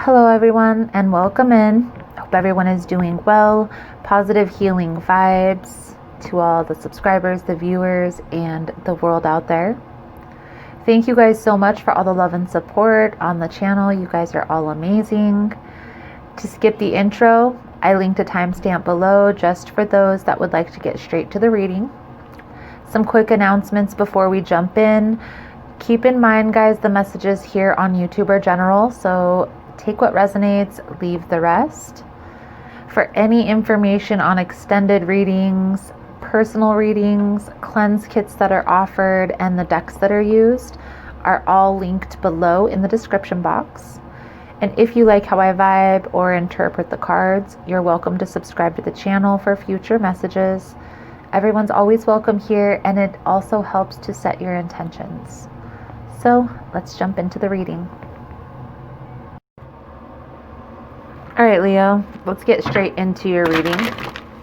Hello, everyone, and welcome in. Hope everyone is doing well. Positive healing vibes to all the subscribers, the viewers, and the world out there. Thank you guys so much for all the love and support on the channel. You guys are all amazing. To skip the intro, I linked a timestamp below just for those that would like to get straight to the reading. Some quick announcements before we jump in. Keep in mind, guys, the messages here on YouTube are general, so take what resonates, leave the rest. For any information on extended readings, personal readings, cleanse kits that are offered, and the decks that are used are all linked below in the description box. And if you like how I vibe or interpret the cards, you're welcome to subscribe to the channel for future messages. Everyone's always welcome here, and it also helps to set your intentions. So let's jump into the reading. All right, Leo, let's get straight into your reading.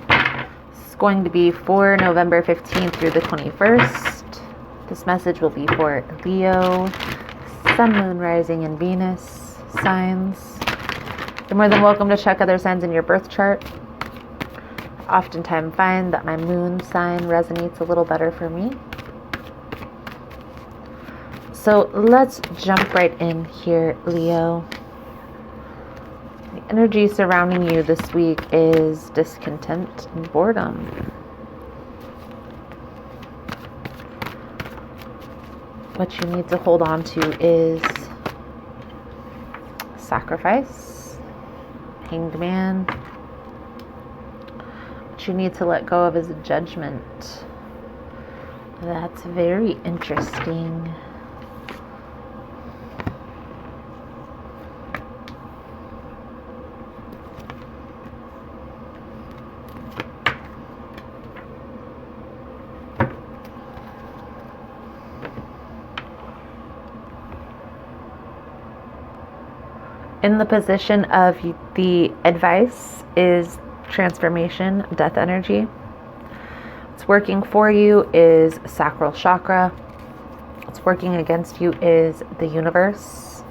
This is going to be for November 15th through the 21st. This message will be for Leo, Sun, Moon, Rising, and Venus signs. You're more than welcome to check other signs in your birth chart. I oftentimes find that my moon sign resonates a little better for me. So let's jump right in here, Leo. The energy surrounding you this week is discontent and boredom. What you need to hold on to is sacrifice, Hanged Man. What you need to let go of is judgment. That's very interesting. In the position of the advice is transformation, death energy. What's working for you is sacral chakra. What's working against you is the universe.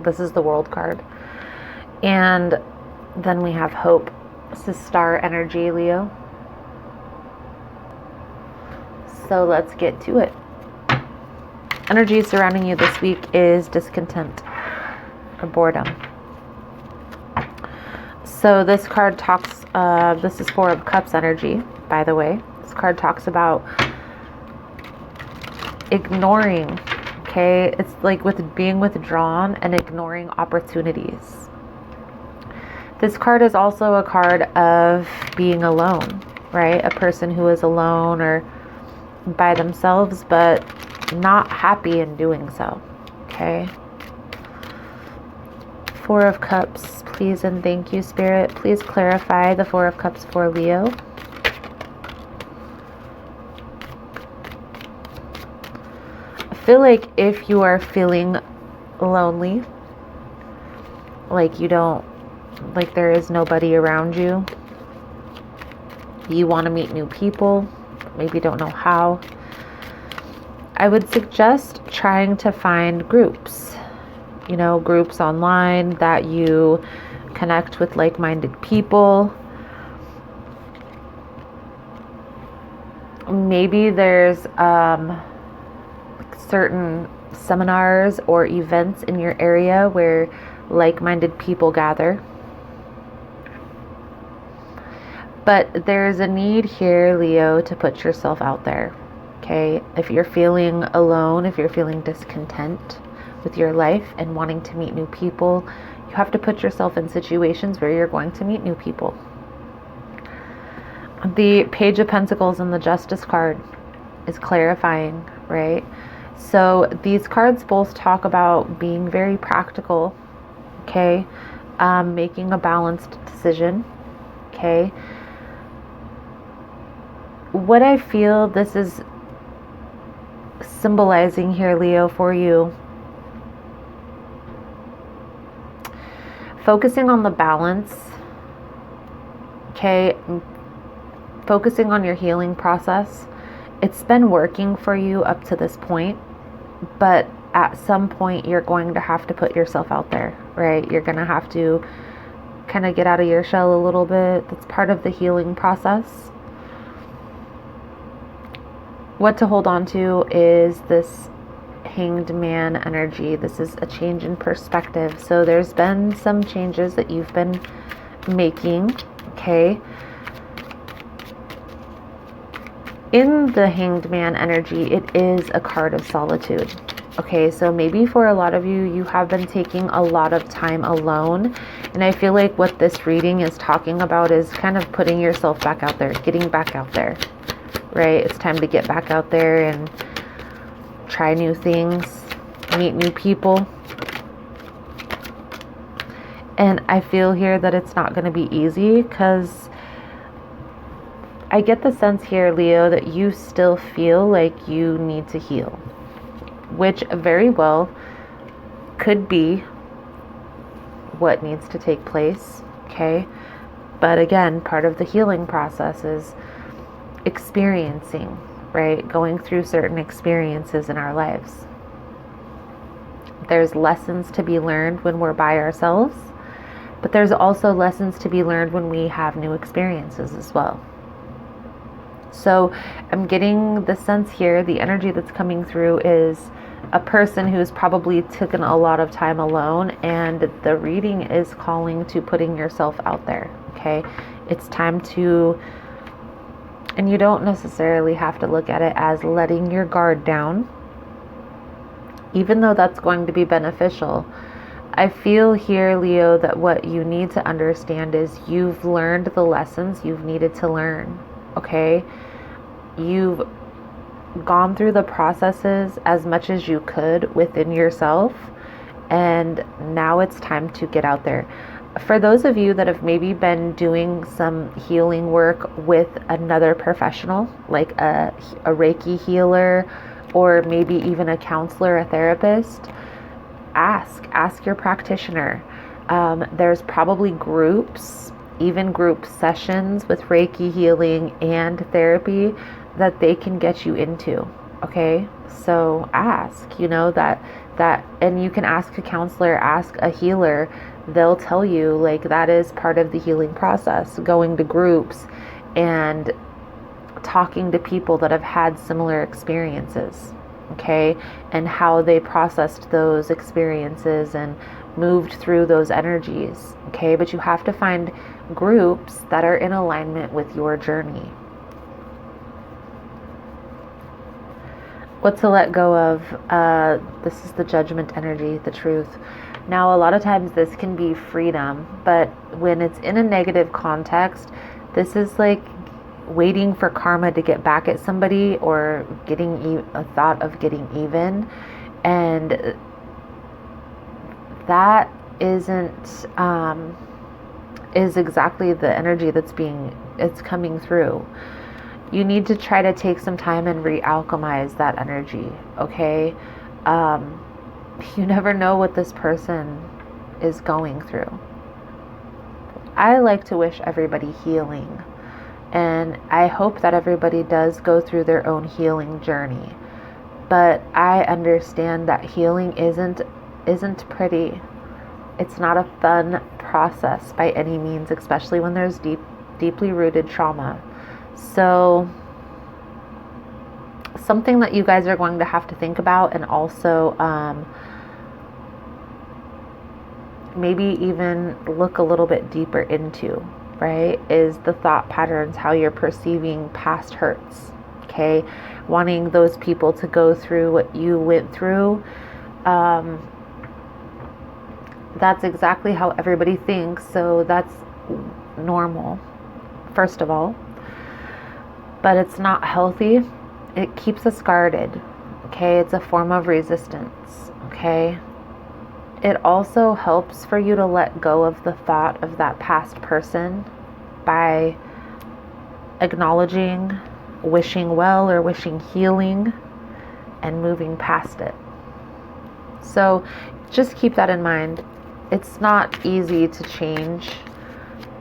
This is the world card. And then we have hope. This is star energy, Leo. So let's get to it. Energy surrounding you this week is discontent or boredom. So this card talks, this is Four of Cups energy, by the way. This card talks about ignoring, okay? It's like with being withdrawn and ignoring opportunities. This card is also a card of being alone, right? A person who is alone or by themselves, but not happy in doing so, okay? Four of Cups, please and thank you, Spirit. Please clarify the Four of Cups for Leo. I feel like if you are feeling lonely, like you don't, like there is nobody around you, you want to meet new people, maybe don't know how, I would suggest trying to find groups. Groups online that you connect with like-minded people. Maybe there's certain seminars or events in your area where like-minded people gather. But there's a need here, Leo, to put yourself out there, okay? If you're feeling alone, if you're feeling discontent with your life and wanting to meet new people, you have to put yourself in situations where you're going to meet new people. The Page of Pentacles and the Justice card is clarifying, right? So these cards both talk about being very practical, okay? Making a balanced decision, okay? What I feel this is symbolizing here, Leo, for you, focusing on the balance, okay? Focusing on your healing process. It's been working for you up to this point, but at some point you're going to have to put yourself out there, right? You're going to have to kind of get out of your shell a little bit. That's part of the healing process. What to hold on to is this Hanged Man energy. This is a change in perspective. So there's been some changes that you've been making, okay? In the Hanged Man energy, it is a card of solitude. Okay, so maybe for a lot of you, you have been taking a lot of time alone. And I feel like what this reading is talking about is kind of putting yourself back out there, getting back out there, right? It's time to get back out there and try new things, meet new people. And I feel here that it's not going to be easy, because I get the sense here, Leo, that you still feel like you need to heal, which very well could be what needs to take place, okay? But again, part of the healing process is experiencing, right? Going through certain experiences in our lives. There's lessons to be learned when we're by ourselves, but there's also lessons to be learned when we have new experiences as well. So I'm getting the sense here, the energy that's coming through is a person who's probably taken a lot of time alone, and the reading is calling to putting yourself out there, okay? It's time to, and you don't necessarily have to look at it as letting your guard down, even though that's going to be beneficial. I feel here, Leo, that what you need to understand is you've learned the lessons you've needed to learn, okay? You've gone through the processes as much as you could within yourself, and now it's time to get out there. For those of you that have maybe been doing some healing work with another professional, like a Reiki healer, or maybe even a counselor, a therapist, ask your practitioner. There's probably groups, even group sessions with Reiki healing and therapy that they can get you into, okay? So ask, that, and you can ask a counselor, ask a healer. They'll tell you, like, that is part of the healing process, going to groups and talking to people that have had similar experiences, okay? And how they processed those experiences and moved through those energies, okay? But you have to find groups that are in alignment with your journey. What to let go of, this is the Judgment energy, the truth. Now, a lot of times this can be freedom, but when it's in a negative context, this is like waiting for karma to get back at somebody, or getting a thought of getting even. And that is exactly the energy it's coming through. You need to try to take some time and re-alchemize that energy, okay? You never know what this person is going through. I like to wish everybody healing, and I hope that everybody does go through their own healing journey. But I understand that healing isn't pretty. It's not a fun process by any means, especially when there's deeply rooted trauma. So something that you guys are going to have to think about, and also maybe even look a little bit deeper into, right, is the thought patterns, how you're perceiving past hurts, okay? Wanting those people to go through what you went through. That's exactly how everybody thinks, so that's normal, first of all. But it's not healthy. It keeps us guarded, okay? It's a form of resistance, okay? It also helps for you to let go of the thought of that past person by acknowledging, wishing well or wishing healing, and moving past it. So just keep that in mind. It's not easy to change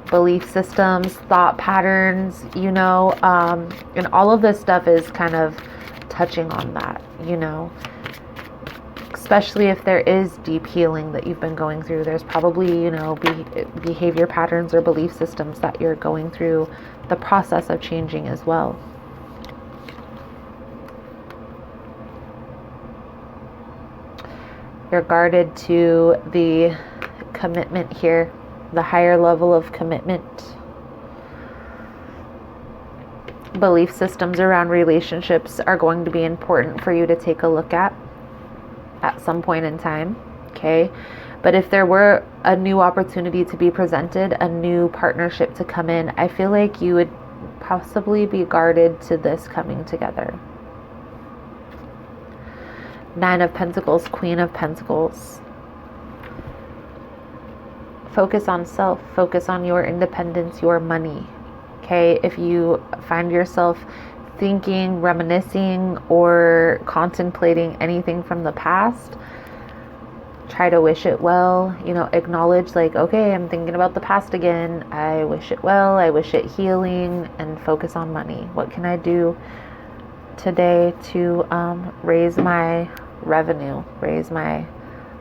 belief systems, thought patterns, and all of this stuff is kind of touching on that, especially if there is deep healing that you've been going through. There's probably, you know, behavior patterns or belief systems that you're going through the process of changing as well. You're guarded to the commitment here, the higher level of commitment. Belief systems around relationships are going to be important for you to take a look at some point in time, okay? But if there were a new opportunity to be presented, a new partnership to come in, I feel like you would possibly be guarded to this coming together. 9 of Pentacles, Queen of Pentacles. Focus on self, focus on your independence, your money, okay? If you find yourself thinking, reminiscing, or contemplating anything from the past, try to wish it well. You know, acknowledge like, okay, I'm thinking about the past again. I wish it well. I wish it healing, and focus on money. What can I do today to raise my revenue, raise my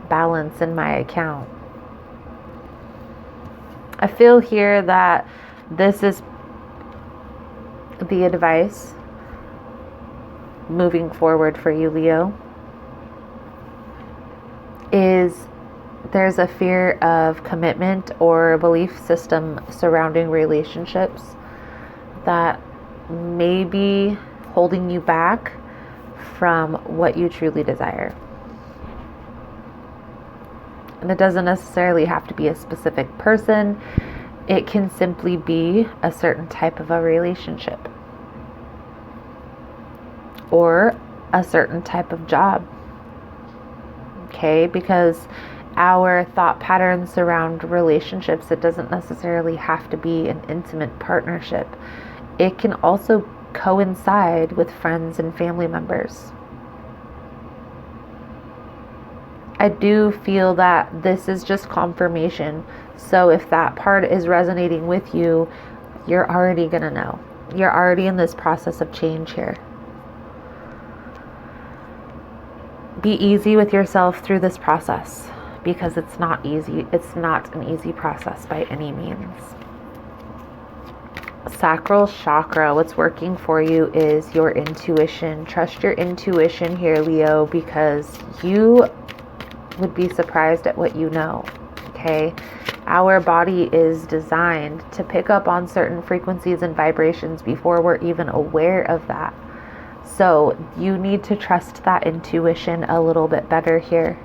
balance in my account? I feel here that this is the advice moving forward for you, Leo, is there's a fear of commitment or belief system surrounding relationships that may be holding you back from what you truly desire. And it doesn't necessarily have to be a specific person. It can simply be a certain type of a relationship or a certain type of job. Okay, because our thought patterns surround relationships, it doesn't necessarily have to be an intimate partnership. It can also coincide with friends and family members. I do feel that this is just confirmation. So if that part is resonating with you, you're already going to know. You're already in this process of change here. Be easy with yourself through this process, because it's not easy. It's not an easy process by any means. Sacral chakra, what's working for you is your intuition. Trust your intuition here, Leo, because you would be surprised at what you know, okay? Our body is designed to pick up on certain frequencies and vibrations before we're even aware of that. So you need to trust that intuition a little bit better here.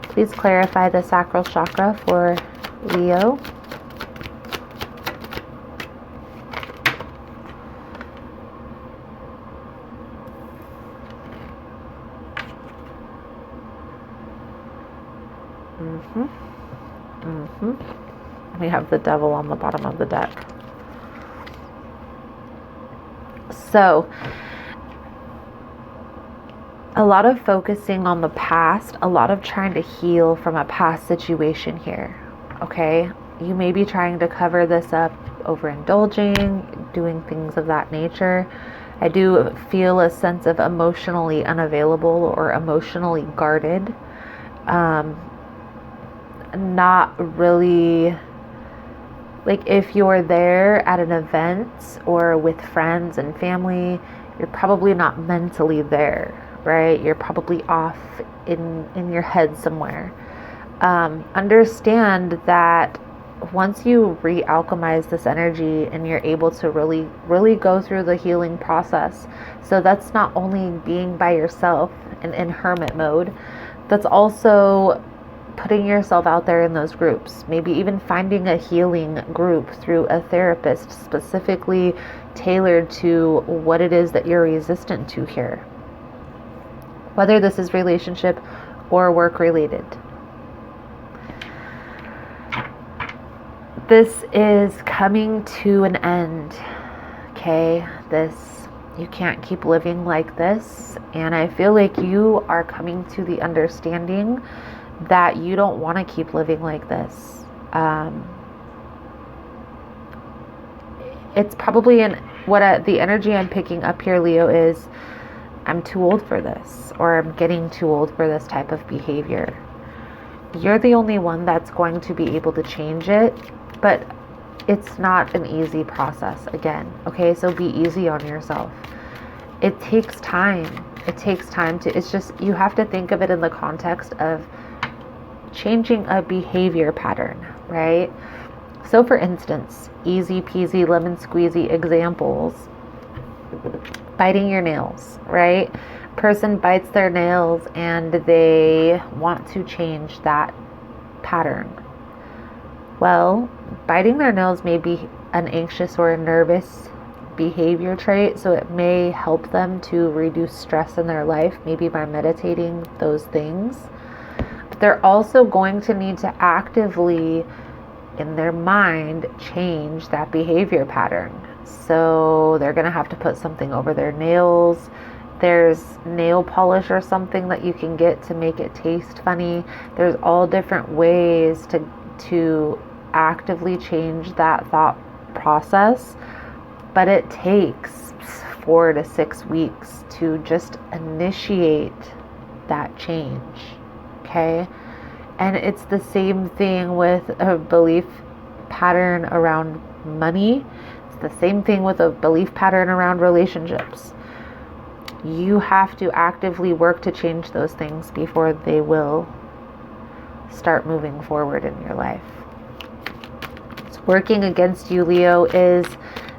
Please clarify the sacral chakra for Leo. We have the devil on the bottom of the deck. So, a lot of focusing on the past, a lot of trying to heal from a past situation here, okay? You may be trying to cover this up, overindulging, doing things of that nature. I do feel a sense of emotionally unavailable or emotionally guarded. Not really, like if you're there at an event or with friends and family, you're probably not mentally there, right? You're probably off in your head somewhere. Understand that once you re-alchemize this energy and you're able to really go through the healing process, so that's not only being by yourself and in hermit mode, that's also putting yourself out there in those groups, maybe even finding a healing group through a therapist specifically tailored to what it is that you're resistant to here, whether this is relationship or work related. This is coming to an end, okay? You can't keep living like this, and I feel like you are coming to the understanding that you don't want to keep living like this. It's probably the energy I'm picking up here, Leo, is I'm too old for this, or I'm getting too old for this type of behavior. You're the only one that's going to be able to change it, but it's not an easy process again. Okay, so be easy on yourself. It takes time. It's just, you have to think of it in the context of changing a behavior pattern, right? So for instance, easy peasy lemon squeezy examples, biting your nails, right? Person bites their nails and they want to change that pattern. Well, biting their nails may be an anxious or a nervous behavior trait, so it may help them to reduce stress in their life, maybe by meditating those things. But they're also going to need to actively, in their mind, change that behavior pattern. So they're going to have to put something over their nails. There's nail polish or something that you can get to make it taste funny. There's all different ways to actively change that thought process, but it takes 4 to 6 weeks to just initiate that change. Okay? And it's the same thing with a belief pattern around money. It's the same thing with a belief pattern around relationships. You have to actively work to change those things before they will start moving forward in your life. What's working against you, Leo, is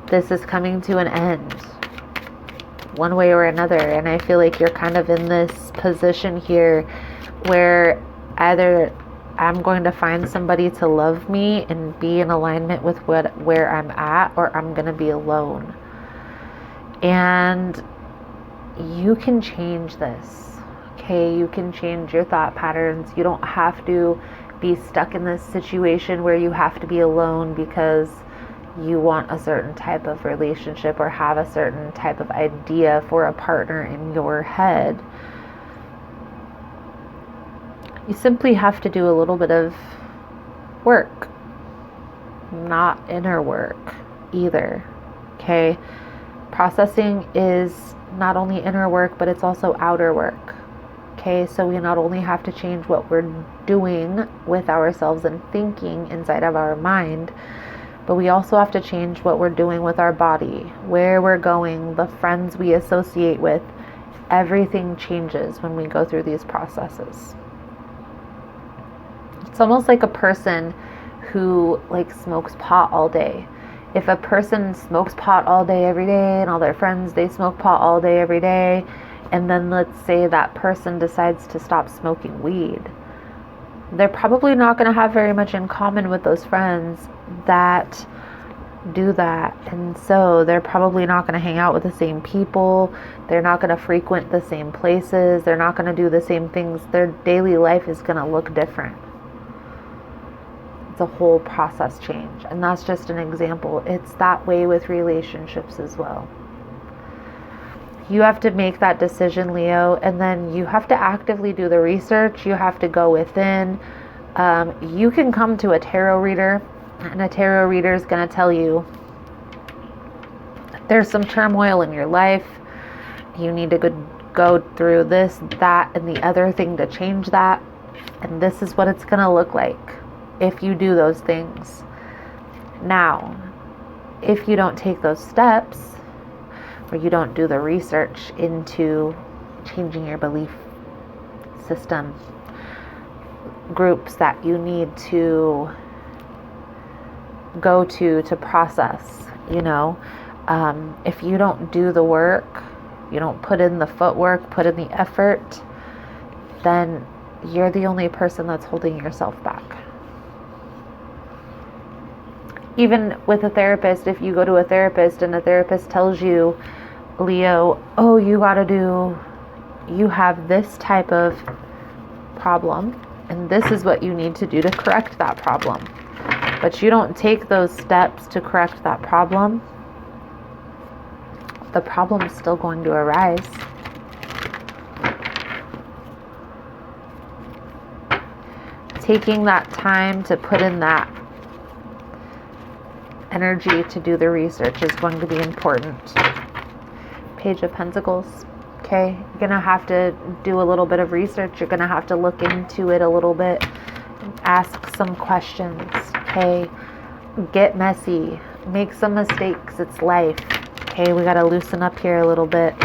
this is coming to an end one way or another. And I feel like you're kind of in this position here where either I'm going to find somebody to love me and be in alignment with where I'm at, or I'm going to be alone. And you can change this. Okay, you can change your thought patterns. You don't have to be stuck in this situation where you have to be alone because you want a certain type of relationship or have a certain type of idea for a partner in your head. You simply have to do a little bit of work, not inner work either. Okay, processing is not only inner work, but it's also outer work. Okay, so we not only have to change what we're doing with ourselves and thinking inside of our mind, but we also have to change what we're doing with our body, where we're going, the friends we associate with. Everything changes when we go through these processes. It's almost like a person who smokes pot all day. If a person smokes pot all day every day and all their friends, they smoke pot all day every day, and then let's say that person decides to stop smoking weed, they're probably not going to have very much in common with those friends that do that. And so they're probably not going to hang out with the same people. They're not going to frequent the same places. They're not going to do the same things. Their daily life is going to look different. It's a whole process change. And that's just an example. It's that way with relationships as well. You have to make that decision, Leo, and then you have to actively do the research. You have to go within. You can come to a tarot reader, and a tarot reader is going to tell you there's some turmoil in your life. You need to go through this, that, and the other thing to change that. And this is what it's going to look like if you do those things. Now, if you don't take those steps, or you don't do the research into changing your belief system, groups that you need to go to process, if you don't do the work, you don't put in the footwork, put in the effort, then you're the only person that's holding yourself back. Even with a therapist, if you go to a therapist and a therapist tells you, Leo, oh, you have this type of problem, and this is what you need to do to correct that problem. But you don't take those steps to correct that problem, the problem is still going to arise. Taking that time to put in that energy to do the research is going to be important. Page of Pentacles, Okay, you're going to have to do a little bit of research. You're going to have to look into it a little bit, ask some questions. Okay, get messy, make some mistakes. It's life. Okay, we got to loosen up here a little bit,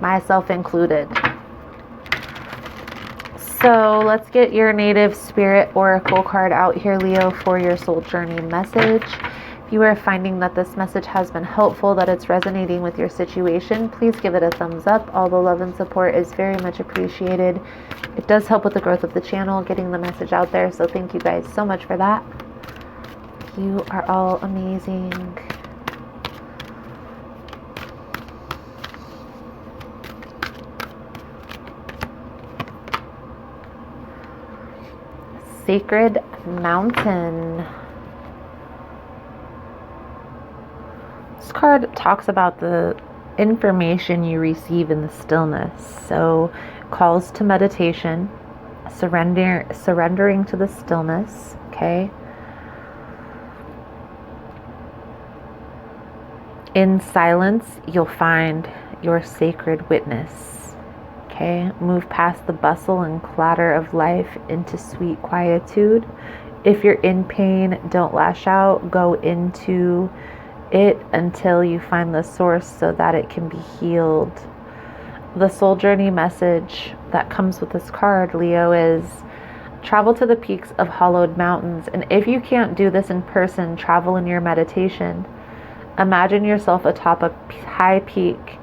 myself included. So let's get your native spirit oracle card out here, Leo, for your soul journey message. If you are finding that this message has been helpful, that it's resonating with your situation, please give it a thumbs up. All the love and support is very much appreciated. It does help with the growth of the channel, getting the message out there. So thank you guys so much for that. You are all amazing. Sacred Mountain. This card talks about the information you receive in the stillness. So calls to meditation, surrendering to the stillness. Okay. In silence, you'll find your sacred witness. Okay, move past the bustle and clatter of life into sweet quietude. If you're in pain, don't lash out. Go into it until you find the source so that it can be healed. The soul journey message that comes with this card, Leo, is travel to the peaks of hollowed mountains. And if you can't do this in person, travel in your meditation. Imagine yourself atop a high peak.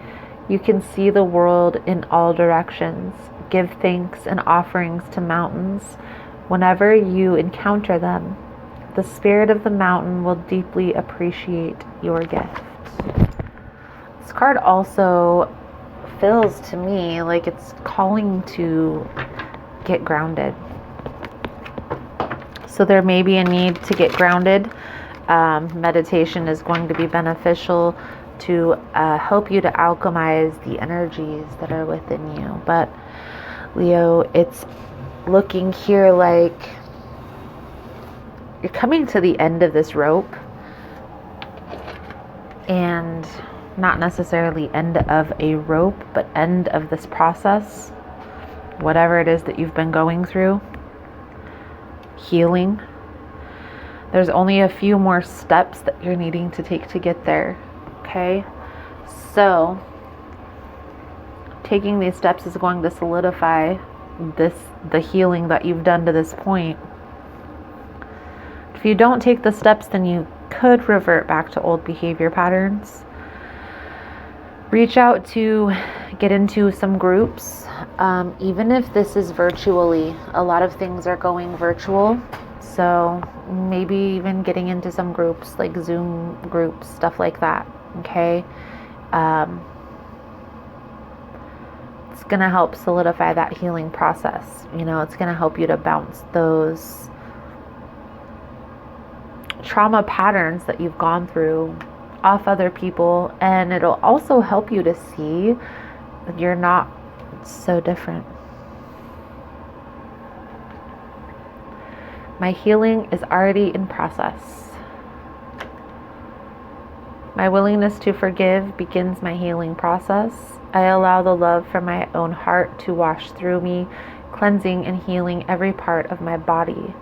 You can see the world in all directions. Give thanks and offerings to mountains. Whenever you encounter them, the spirit of the mountain will deeply appreciate your gift. This card also feels to me like it's calling to get grounded. So there may be a need to get grounded. Meditation is going to be beneficial to help you to alchemize the energies that are within you. But Leo, it's looking here like you're coming to the end of this rope, and not necessarily end of a rope, but end of this process, whatever it is that you've been going through, healing. There's only a few more steps that you're needing to take to get there. Okay, so taking these steps is going to solidify the healing that you've done to this point. If you don't take the steps, then you could revert back to old behavior patterns. Reach out to get into some groups, even if this is virtually. A lot of things are going virtual. So maybe even getting into some groups like Zoom groups, stuff like that. Okay. It's going to help solidify that healing process. You know, it's going to help you to bounce those trauma patterns that you've gone through off other people. And it'll also help you to see that you're not so different. My healing is already in process. My willingness to forgive begins my healing process. I allow the love from my own heart to wash through me, cleansing and healing every part of my body.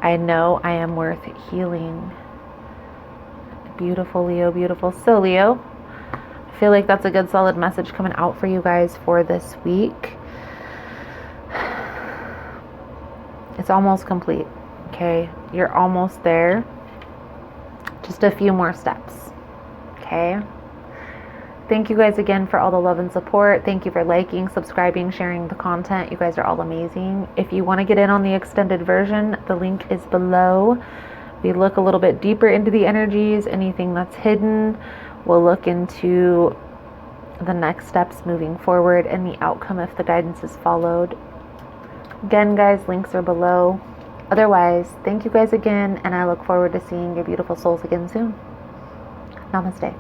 I know I am worth healing. Beautiful, Leo, beautiful. So, Leo, I feel like that's a good solid message coming out for you guys for this week. It's almost complete. Okay, you're almost there. Just a few more steps. Okay. Thank you guys again for all the love and support. Thank you for liking, subscribing, sharing the content. You guys are all amazing. If you want to get in on the extended version, the link is below. We look a little bit deeper into the energies, anything that's hidden. We'll look into the next steps moving forward and the outcome if the guidance is followed. Again, guys, links are below. Otherwise, thank you guys again, and I look forward to seeing your beautiful souls again soon. Namaste.